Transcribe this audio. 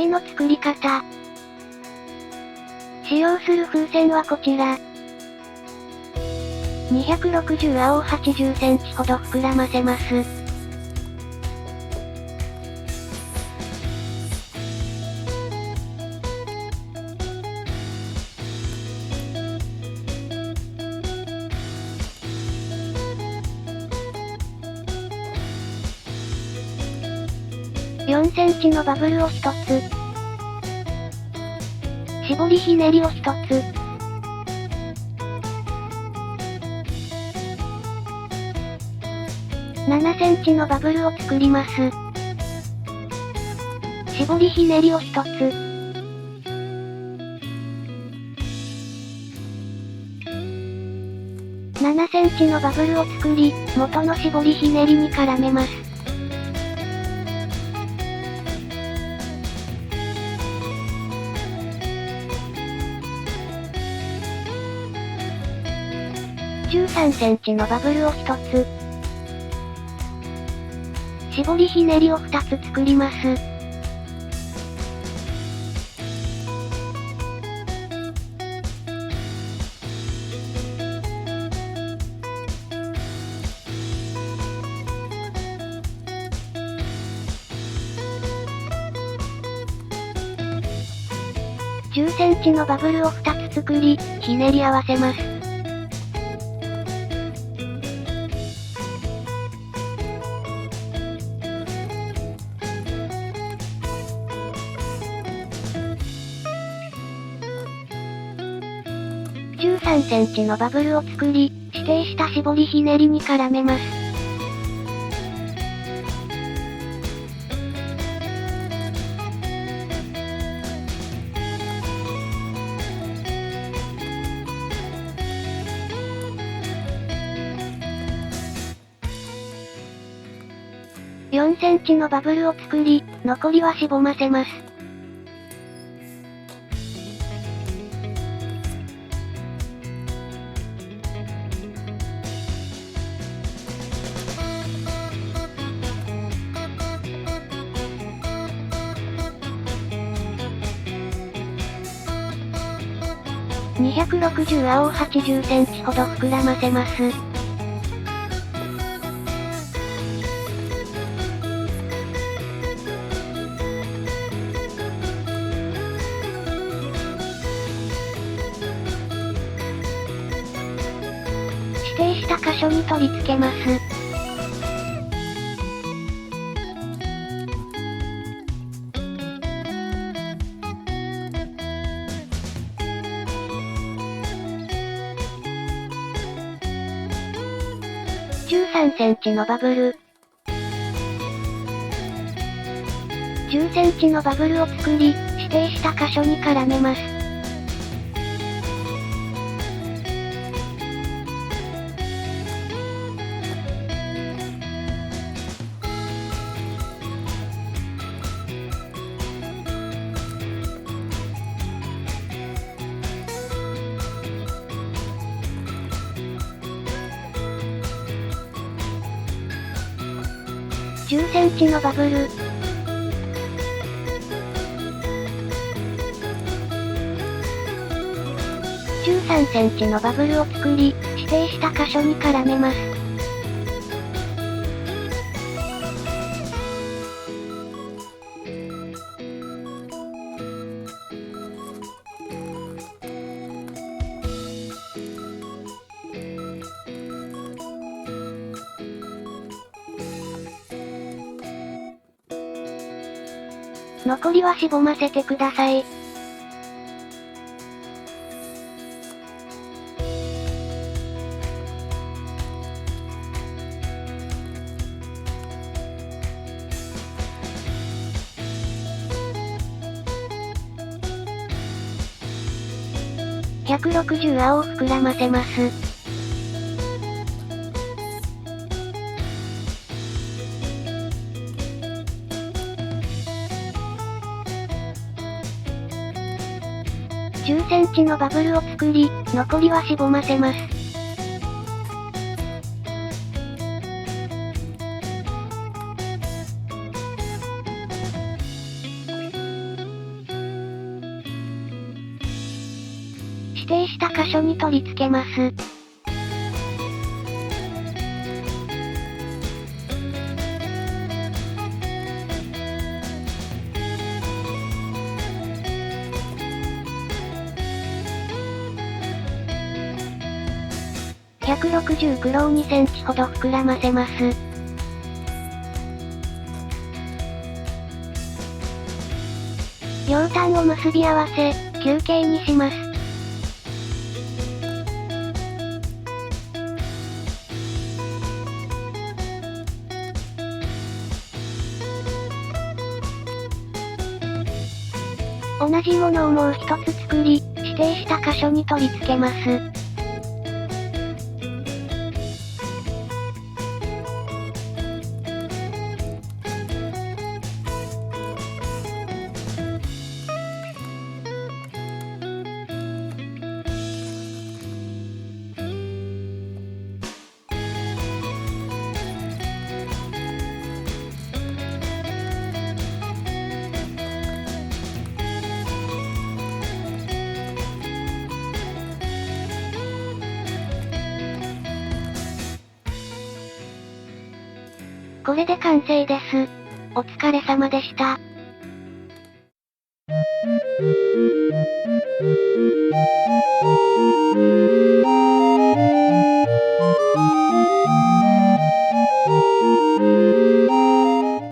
の作り方。使用する風船はこちら。260青を80センチほど膨らませます。4センチのバブルを1つ。絞りひねりを1つ。7センチのバブルを作ります。絞りひねりを1つ。7センチのバブルを作り、元の絞りひねりに絡めます。13センチのバブルを1つ。絞りひねりを2つ作ります。10センチのバブルを2つ作り、ひねり合わせます。13センチのバブルを作り、指定した絞りひねりに絡めます。4センチのバブルを作り、残りはしぼませます。260青を80センチほど膨らませます。指定した箇所に取り付けます。13センチのバブル。10センチのバブルを作り、指定した箇所に絡めます。10センチのバブル。13センチのバブルを作り、指定した箇所に絡めます。残りはしぼませてください。160青を膨らませます。10センチのバブルを作り、残りはしぼませます。定した箇所に取り付けます。160グロを2センチほど膨らませます。両端を結び合わせ、球形にします。同じものをもう一つ作り、指定した箇所に取り付けます。これで完成です。お疲れ様でした。